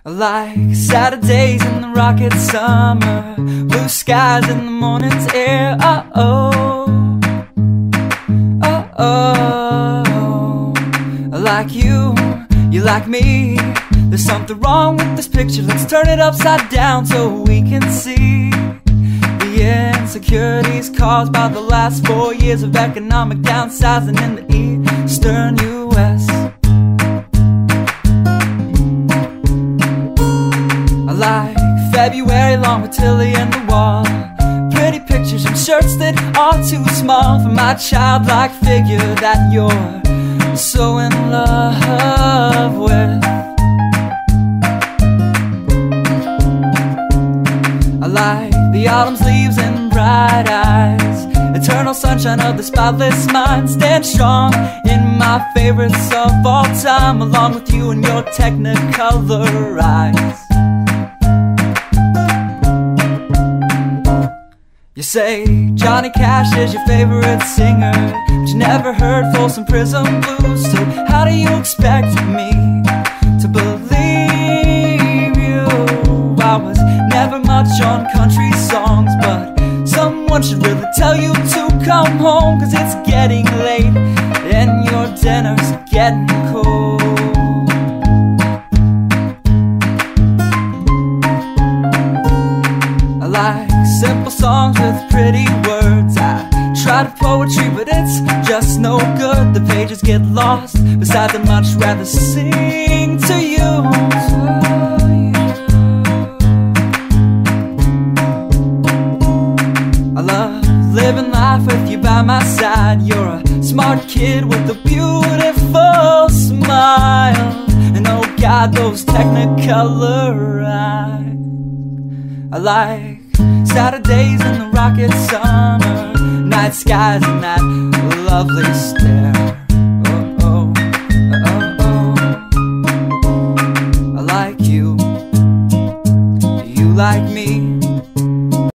I like Saturdays in the rocket summer, blue skies in the morning's air. Oh, I like you, you like me. There's something wrong with this picture. Let's turn it upside down so we can see the insecurities caused by the last 4 years of economic downsizing in the eastern U.S. I like February long with Tilly and the wall, pretty pictures and shirts that are too small for my childlike figure that you're so in love with. I like the autumn's leaves and bright eyes, eternal sunshine of the spotless mind. Stand strong in my favorites of all time, along with you and your technicolor eyes. You say Johnny Cash is your favorite singer, but you never heard Folsom Prison Blues. So how do you expect me to believe you? I was never much on country songs, but someone should really tell you to come home, 'cause it's getting late and your dinner's getting cold. I like simple songs with pretty words. I try to poetry, but it's just no good. The pages get lost. Besides, I'd much rather sing to you. I love living life with you by my side. You're a smart kid with a beautiful smile, and oh God, those technicolor eyes. I like Saturdays in the rocket summer, night skies and that lovely stare. Oh, I like you, you like me.